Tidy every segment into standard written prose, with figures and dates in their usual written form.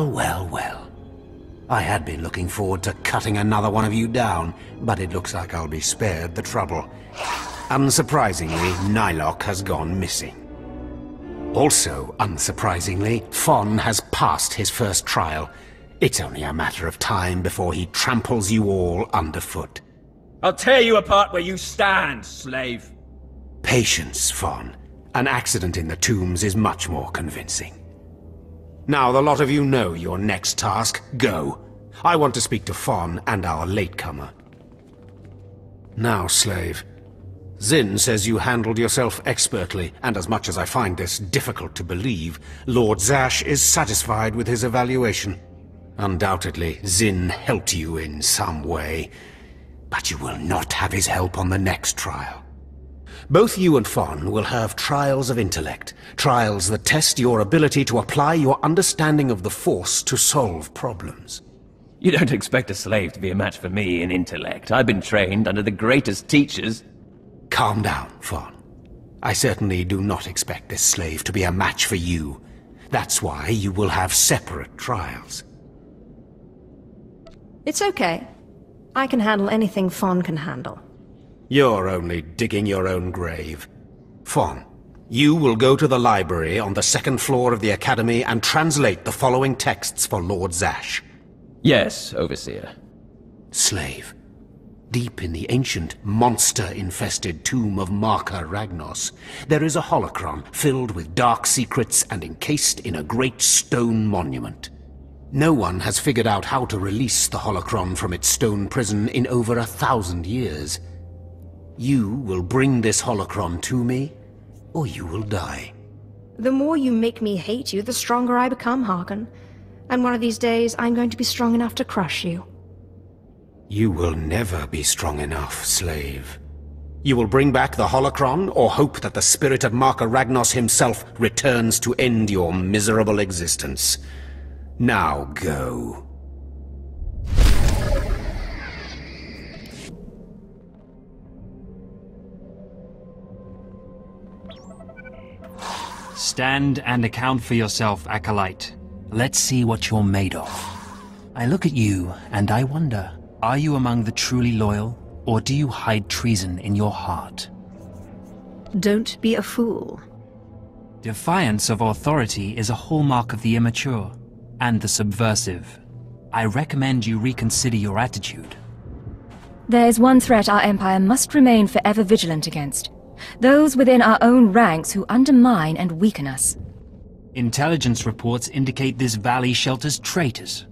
Well, well, well. I had been looking forward to cutting another one of you down, but it looks like I'll be spared the trouble. Unsurprisingly, Nylock has gone missing. Also, unsurprisingly, Fon has passed his first trial. It's only a matter of time before he tramples you all underfoot. I'll tear you apart where you stand, slave. Patience, Fon. An accident in the tombs is much more convincing. Now the lot of you know your next task. Go. I want to speak to Fon and our latecomer. Now, slave. Zin says you handled yourself expertly, and as much as I find this difficult to believe, Lord Zash is satisfied with his evaluation. Undoubtedly, Zin helped you in some way, but you will not have his help on the next trial. Both you and Fon will have trials of intellect, trials that test your ability to apply your understanding of the Force to solve problems. You don't expect a slave to be a match for me in intellect. I've been trained under the greatest teachers. Calm down, Fon. I certainly do not expect this slave to be a match for you. That's why you will have separate trials. It's okay. I can handle anything Fon can handle. You're only digging your own grave. Fon, you will go to the library on the second floor of the Academy and translate the following texts for Lord Zash. Yes, Overseer. Slave. Deep in the ancient, monster-infested tomb of Marka Ragnos, there is a holocron filled with dark secrets and encased in a great stone monument. No one has figured out how to release the holocron from its stone prison in over 1,000 years. You will bring this holocron to me, or you will die. The more you make me hate you, the stronger I become, Harkin. And one of these days, I'm going to be strong enough to crush you. You will never be strong enough, slave. You will bring back the holocron, or hope that the spirit of Marka Ragnos himself returns to end your miserable existence. Now go. Stand and account for yourself, Acolyte. Let's see what you're made of. I look at you, and I wonder, are you among the truly loyal, or do you hide treason in your heart? Don't be a fool. Defiance of authority is a hallmark of the immature and the subversive. I recommend you reconsider your attitude. There is one threat our Empire must remain forever vigilant against. Those within our own ranks who undermine and weaken us. Intelligence reports indicate this valley shelters traitors.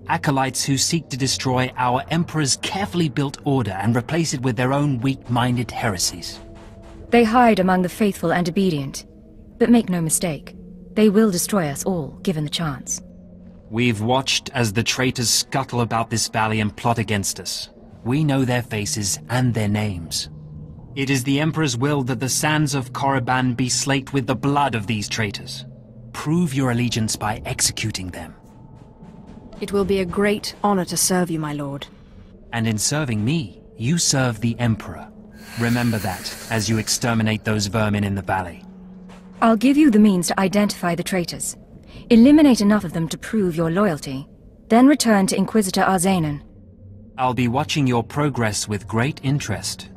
Acolytes who seek to destroy our Emperor's carefully built order and replace it with their own weak-minded heresies. They hide among the faithful and obedient. But make no mistake, they will destroy us all, given the chance. We've watched as the traitors scuttle about this valley and plot against us. We know their faces and their names. It is the Emperor's will that the sands of Korriban be slaked with the blood of these traitors. Prove your allegiance by executing them. It will be a great honor to serve you, my lord. And in serving me, you serve the Emperor. Remember that, as you exterminate those vermin in the valley. I'll give you the means to identify the traitors. Eliminate enough of them to prove your loyalty. Then return to Inquisitor Arzanan. I'll be watching your progress with great interest.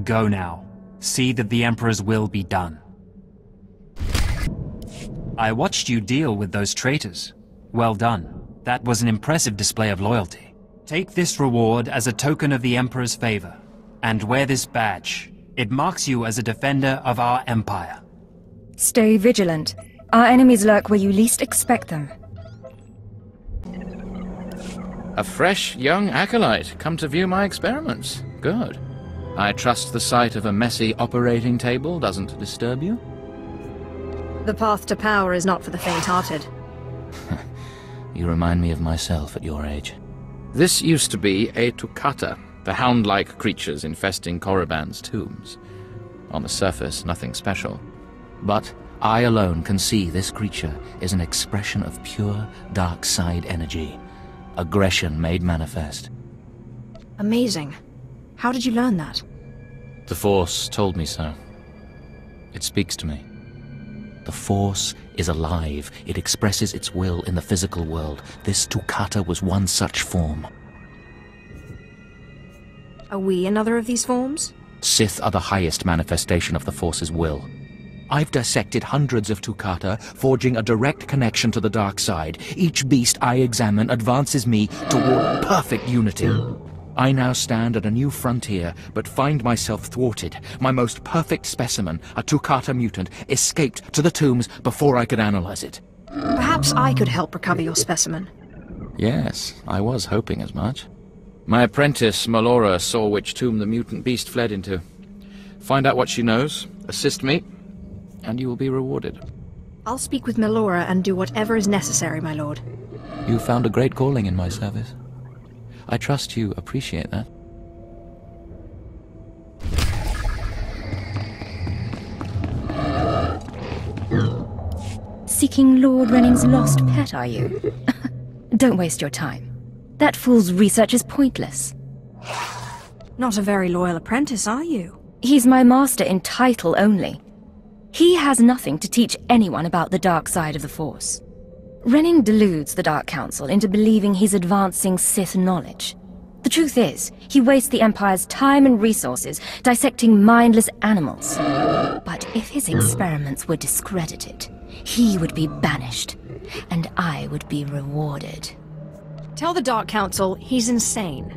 Go now. See that the Emperor's will be done. I watched you deal with those traitors. Well done. That was an impressive display of loyalty. Take this reward as a token of the Emperor's favor, and wear this badge. It marks you as a defender of our Empire. Stay vigilant. Our enemies lurk where you least expect them. A fresh young acolyte, come to view my experiments. Good. I trust the sight of a messy operating table doesn't disturb you? The path to power is not for the faint-hearted. You remind me of myself at your age. This used to be a Tukata, the hound-like creatures infesting Korriban's tombs. On the surface, nothing special. But I alone can see this creature is an expression of pure, dark side energy. Aggression made manifest. Amazing. How did you learn that? The Force told me so. It speaks to me. The Force is alive. It expresses its will in the physical world. This Tukata was one such form. Are we another of these forms? Sith are the highest manifestation of the Force's will. I've dissected hundreds of Tukata, forging a direct connection to the dark side. Each beast I examine advances me toward perfect unity. I now stand at a new frontier, but find myself thwarted. My most perfect specimen, a Tukata mutant, escaped to the tombs before I could analyze it. Perhaps I could help recover your specimen. Yes, I was hoping as much. My apprentice, Melora, saw which tomb the mutant beast fled into. Find out what she knows, assist me, and you will be rewarded. I'll speak with Melora and do whatever is necessary, my lord. You found a great calling in my service. I trust you appreciate that. Seeking Lord Renning's lost pet, are you? Don't waste your time. That fool's research is pointless. Not a very loyal apprentice, are you? He's my master in title only. He has nothing to teach anyone about the dark side of the Force. Renning deludes the Dark Council into believing he's advancing Sith knowledge. The truth is, he wastes the Empire's time and resources dissecting mindless animals. But if his experiments were discredited, he would be banished, and I would be rewarded. Tell the Dark Council he's insane.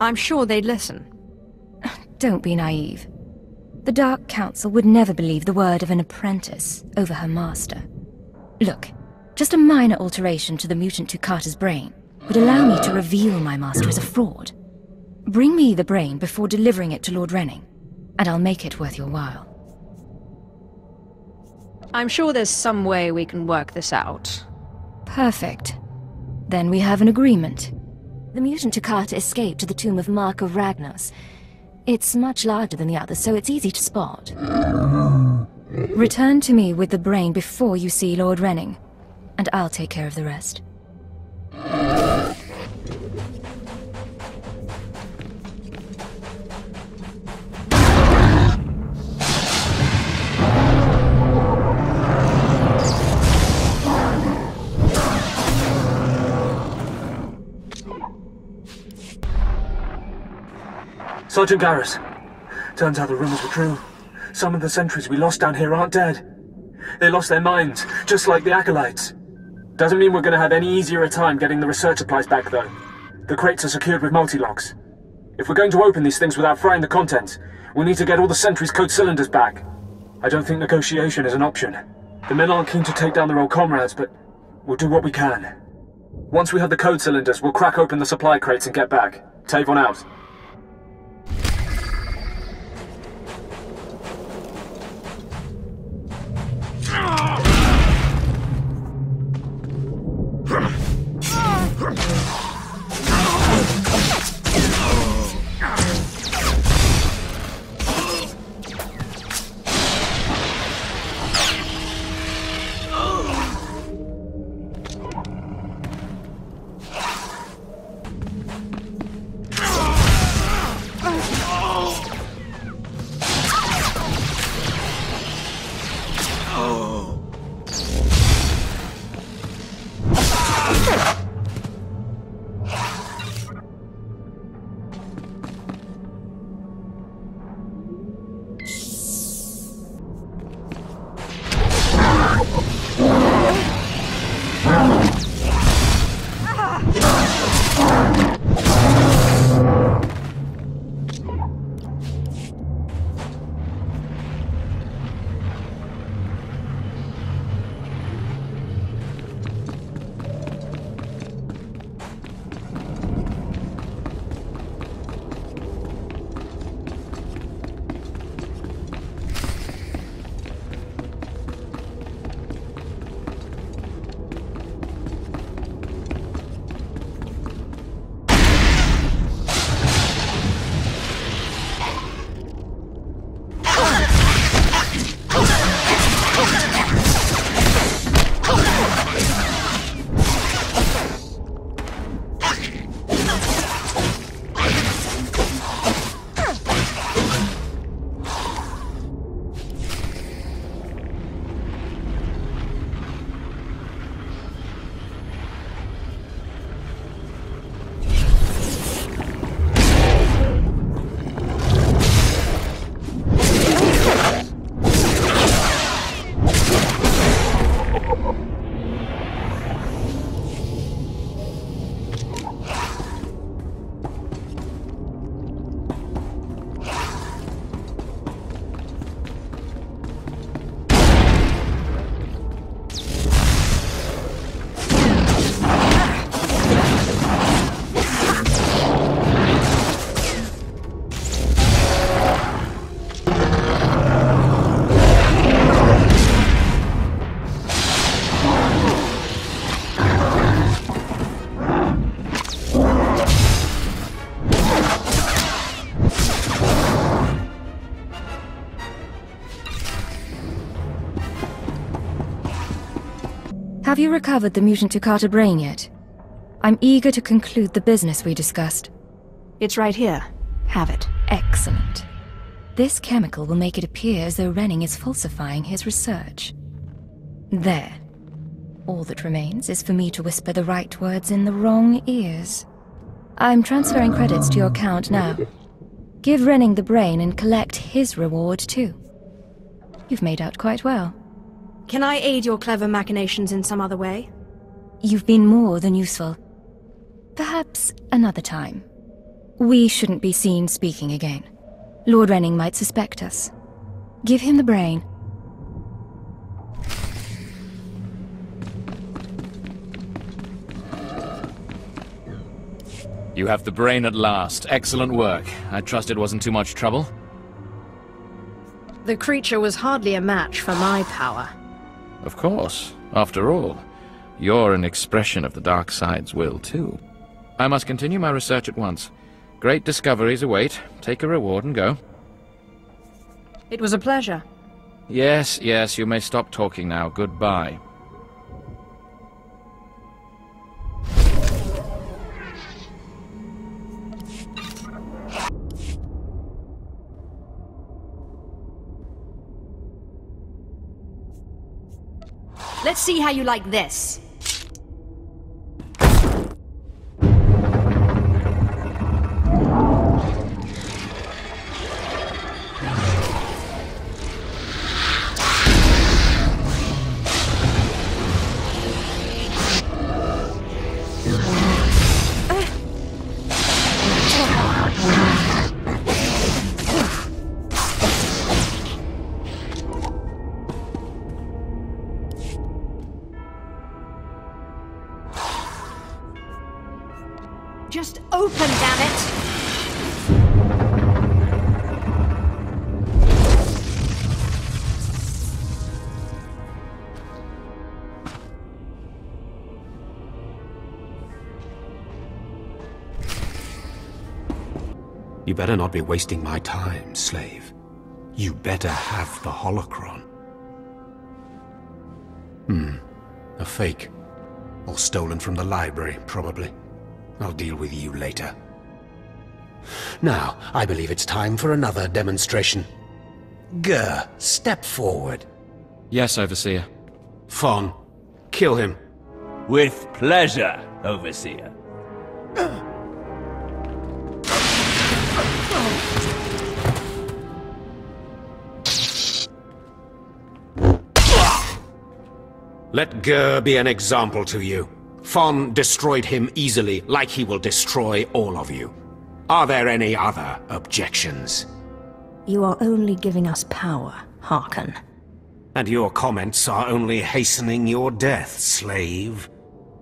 I'm sure they'd listen. Don't be naive. The Dark Council would never believe the word of an apprentice over her master. Look, just a minor alteration to the mutant Tukata's brain would allow me to reveal my master as a fraud. Bring me the brain before delivering it to Lord Renning, and I'll make it worth your while. I'm sure there's some way we can work this out. Perfect. Then we have an agreement. The mutant Tukata escaped to the tomb of Mark of Ragnos. It's much larger than the others, so it's easy to spot. Return to me with the brain before you see Lord Renning, and I'll take care of the rest. Sergeant Garrus, turns out the rumors were true. Some of the sentries we lost down here aren't dead. They lost their minds, just like the Acolytes. Doesn't mean we're going to have any easier a time getting the research supplies back, though. The crates are secured with multi-locks. If we're going to open these things without frying the contents, we'll need to get all the sentries' code cylinders back. I don't think negotiation is an option. The men aren't keen to take down their old comrades, but we'll do what we can. Once we have the code cylinders, we'll crack open the supply crates and get back. Tavon out. Have you recovered the mutant Tukata brain yet? I'm eager to conclude the business we discussed. It's right here. Have it. Excellent. This chemical will make it appear as though Renning is falsifying his research. There. All that remains is for me to whisper the right words in the wrong ears. I'm transferring credits to your account now. Give Renning the brain and collect his reward too. You've made out quite well. Can I aid your clever machinations in some other way? You've been more than useful. Perhaps another time. We shouldn't be seen speaking again. Lord Renning might suspect us. Give him the brain. You have the brain at last. Excellent work. I trust it wasn't too much trouble? The creature was hardly a match for my power. Of course. After all, you're an expression of the dark side's will, too. I must continue my research at once. Great discoveries await. Take a reward and go. It was a pleasure. Yes, you may stop talking now. Goodbye. Let's see how you like this. Just open, damn it! You better not be wasting my time, slave. You better have the holocron. A fake. Or stolen from the library, probably. I'll deal with you later. Now, I believe it's time for another demonstration. Gur, step forward. Yes, Overseer. Fon, kill him. With pleasure, Overseer. Let Gur be an example to you. Fon destroyed him easily, like he will destroy all of you. Are there any other objections? You are only giving us power, Harkin. And your comments are only hastening your death, slave.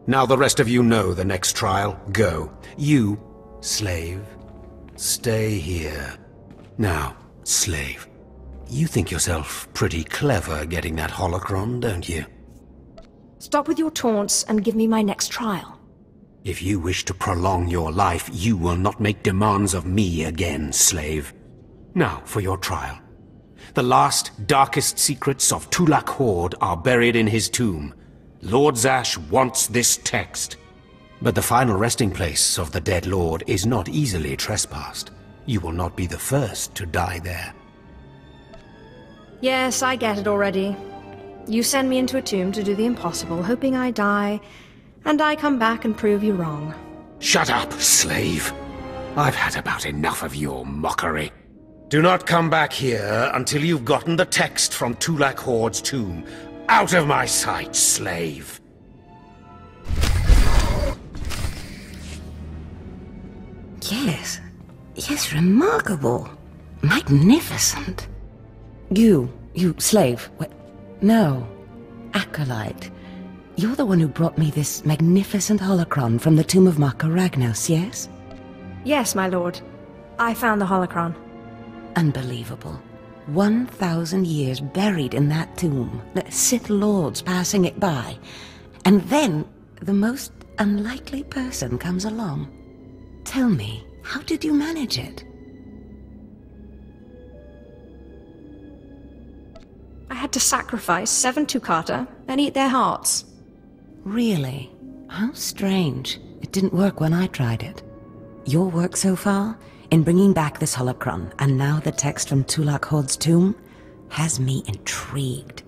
Now the rest of you know the next trial. Go. You, slave, stay here. Now, slave, you think yourself pretty clever getting that holocron, don't you? Stop with your taunts and give me my next trial. If you wish to prolong your life, you will not make demands of me again, slave. Now, for your trial. The last, darkest secrets of Tulak Horde are buried in his tomb. Lord Zash wants this text. But the final resting place of the dead lord is not easily trespassed. You will not be the first to die there. Yes, I get it already. You send me into a tomb to do the impossible, hoping I die, and I come back and prove you wrong. Shut up, slave. I've had about enough of your mockery. Do not come back here until you've gotten the text from Tulak Horde's tomb. Out of my sight, slave. Yes, remarkable. Magnificent. You slave. No, acolyte. You're the one who brought me this magnificent holocron from the tomb of Maka Ragnos, yes? Yes, my lord. I found the holocron. Unbelievable. 1,000 years buried in that tomb. The Sith Lords passing it by. And then, the most unlikely person comes along. Tell me, how did you manage it? I had to sacrifice 7 Tukata and eat their hearts. Really? How strange. It didn't work when I tried it. Your work so far, in bringing back this holocron, and now the text from Tulak Horde's tomb, has me intrigued.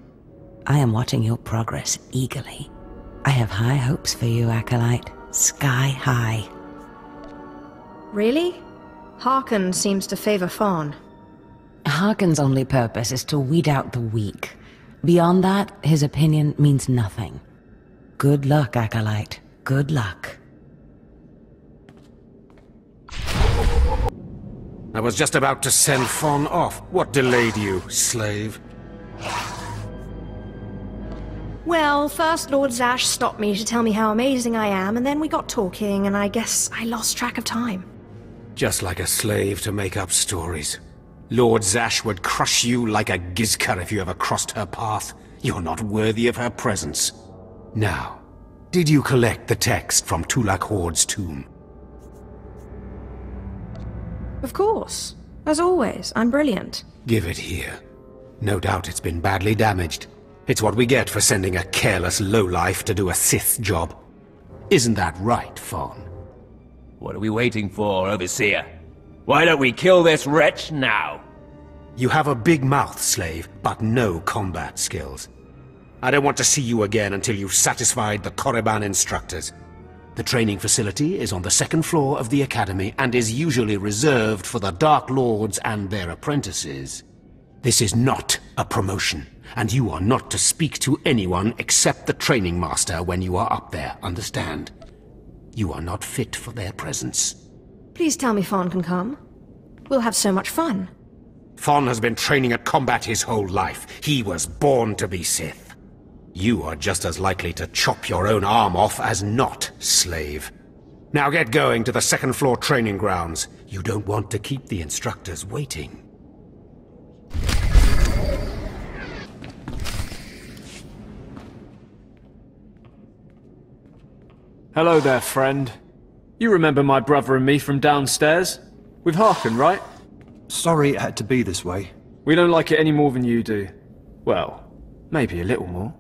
I am watching your progress eagerly. I have high hopes for you, Acolyte. Sky high. Really? Harkin seems to favor Fawn. Harkin's only purpose is to weed out the weak. Beyond that, his opinion means nothing. Good luck, Acolyte. Good luck. I was just about to send Fawn off. What delayed you, slave? Well, first Lord Zash stopped me to tell me how amazing I am, and then we got talking, and I guess I lost track of time. Just like a slave to make up stories. Lord Zash would crush you like a Gizka if you ever crossed her path. You're not worthy of her presence. Now, did you collect the text from Tulak Horde's tomb? Of course. As always, I'm brilliant. Give it here. No doubt it's been badly damaged. It's what we get for sending a careless lowlife to do a Sith job. Isn't that right, Fawn? What are we waiting for, Overseer? Why don't we kill this wretch now? You have a big mouth, slave, but no combat skills. I don't want to see you again until you've satisfied the Korriban instructors. The training facility is on the second floor of the Academy and is usually reserved for the Dark Lords and their apprentices. This is not a promotion, and you are not to speak to anyone except the training master when you are up there, understand? You are not fit for their presence. Please tell me Fawn can come. We'll have so much fun. Fawn has been training at combat his whole life. He was born to be Sith. You are just as likely to chop your own arm off as not, slave. Now get going to the second floor training grounds. You don't want to keep the instructors waiting. Hello there, friend. You remember my brother and me from downstairs? With Harking, right? Sorry it had to be this way. We don't like it any more than you do. Well, maybe a little more.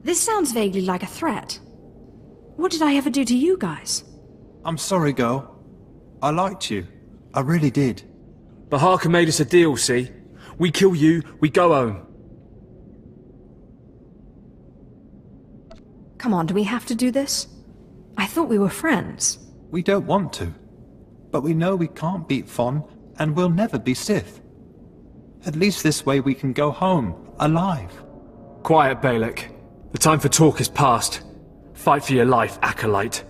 This sounds vaguely like a threat. What did I ever do to you guys? I'm sorry, girl. I liked you. I really did. But Harking made us a deal, see? We kill you, we go home. Come on, do we have to do this? I thought we were friends. We don't want to. But we know we can't beat Fawn, and we'll never be Sith. At least this way we can go home, alive. Quiet, Balak. The time for talk is past. Fight for your life, Acolyte.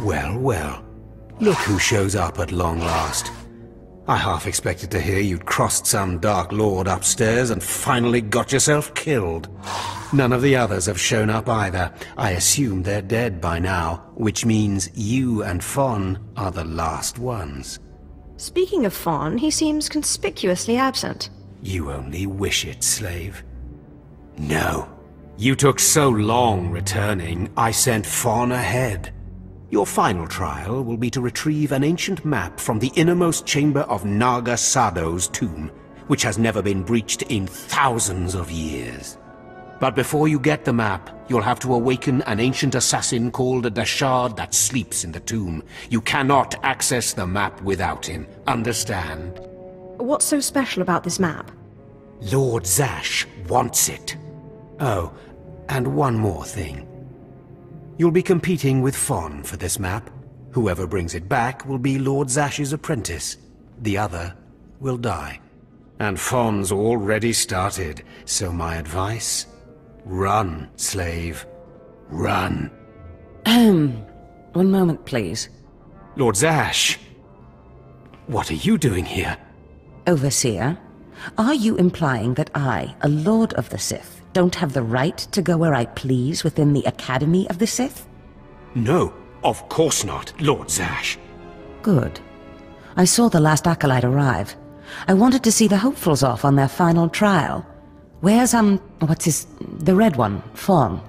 Well, well. Look who shows up at long last. I half expected to hear you'd crossed some Dark Lord upstairs and finally got yourself killed. None of the others have shown up either. I assume they're dead by now, which means you and Fawn are the last ones. Speaking of Fawn, he seems conspicuously absent. You only wish it, slave. No. You took so long returning, I sent Fawn ahead. Your final trial will be to retrieve an ancient map from the innermost chamber of Naga Sado's tomb, which has never been breached in thousands of years. But before you get the map, you'll have to awaken an ancient assassin called Dashard that sleeps in the tomb. You cannot access the map without him, understand? What's so special about this map? Lord Zash wants it. Oh, and one more thing. You'll be competing with Fawn for this map. Whoever brings it back will be Lord Zash's apprentice. The other will die. And Fawn's already started, so my advice? Run, slave. Run. One moment, please. Lord Zash! What are you doing here? Overseer, are you implying that I, a Lord of the Sith, don't have the right to go where I please within the Academy of the Sith? No, of course not, Lord Zash. Good. I saw the last Acolyte arrive. I wanted to see the hopefuls off on their final trial. Where's, the red one, Fawn?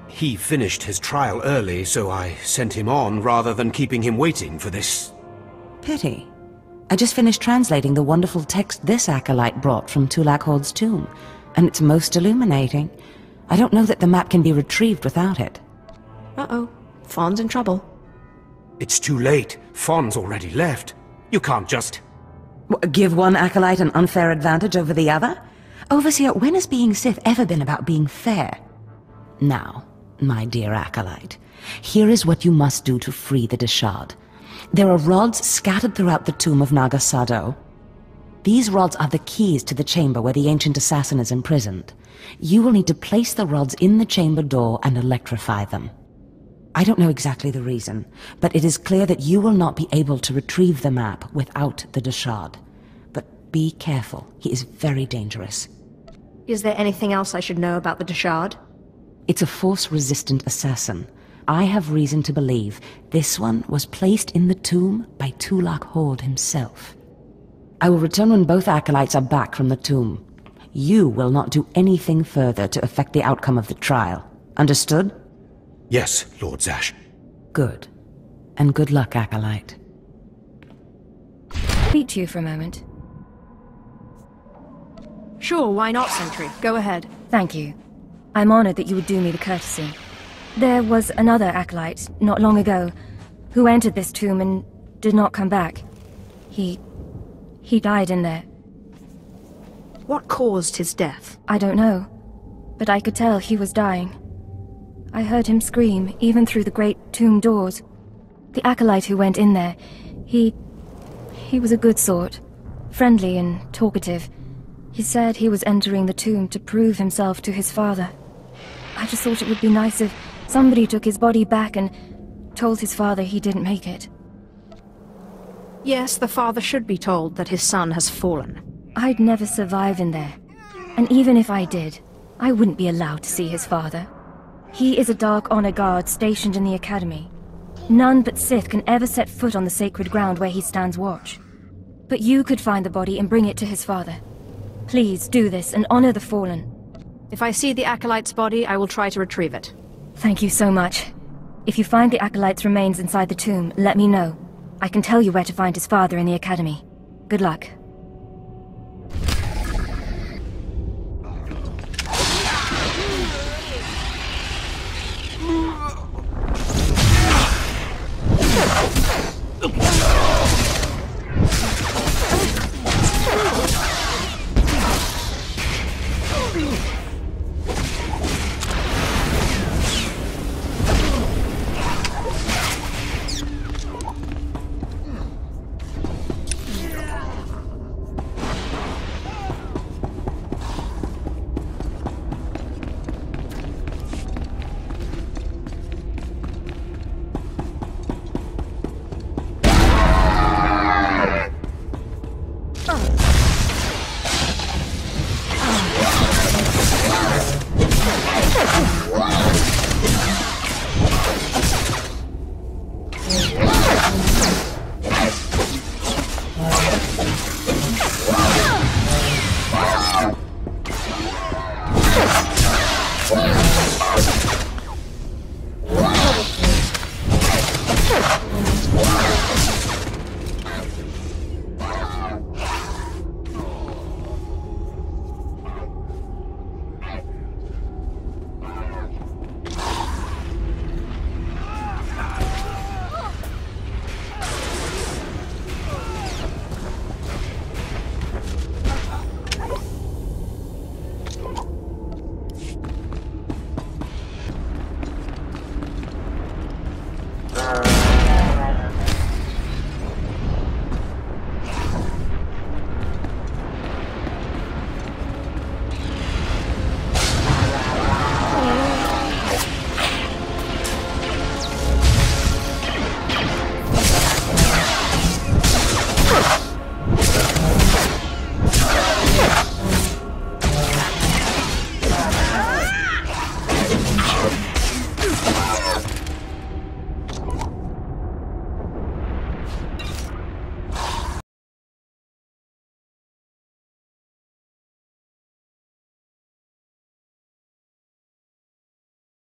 He finished his trial early, so I sent him on rather than keeping him waiting for this. Pity. I just finished translating the wonderful text this acolyte brought from Tulak Horde's tomb, and it's most illuminating. I don't know that the map can be retrieved without it. Uh-oh. Fawn's in trouble. It's too late. Fawn's already left. You can't just... Give one acolyte an unfair advantage over the other? Overseer, when has being Sith ever been about being fair? Now, my dear acolyte, here is what you must do to free the Deshard. There are rods scattered throughout the tomb of Naga Sado. These rods are the keys to the chamber where the ancient assassin is imprisoned. You will need to place the rods in the chamber door and electrify them. I don't know exactly the reason, but it is clear that you will not be able to retrieve the map without the Deshard. But be careful, he is very dangerous. Is there anything else I should know about the Deshard? It's a Force-resistant assassin. I have reason to believe this one was placed in the tomb by Tulak Horde himself. I will return when both acolytes are back from the tomb. You will not do anything further to affect the outcome of the trial. Understood? Yes, Lord Zash. Good. And good luck, acolyte. Speak to you for a moment. Sure, why not, Sentry? Go ahead. Thank you. I'm honored that you would do me the courtesy. There was another acolyte, not long ago, who entered this tomb and did not come back. He died in there. What caused his death? I don't know, but I could tell he was dying. I heard him scream, even through the great tomb doors. The acolyte who went in there, he was a good sort, friendly and talkative. He said he was entering the tomb to prove himself to his father. I just thought it would be nice if somebody took his body back and told his father he didn't make it. Yes, the father should be told that his son has fallen. I'd never survive in there. And even if I did, I wouldn't be allowed to see his father. He is a Dark Honor Guard stationed in the Academy. None but Sith can ever set foot on the sacred ground where he stands watch. But you could find the body and bring it to his father. Please do this and honor the fallen. If I see the Acolyte's body, I will try to retrieve it. Thank you so much. If you find the Acolyte's remains inside the tomb, let me know. I can tell you where to find his father in the Academy. Good luck.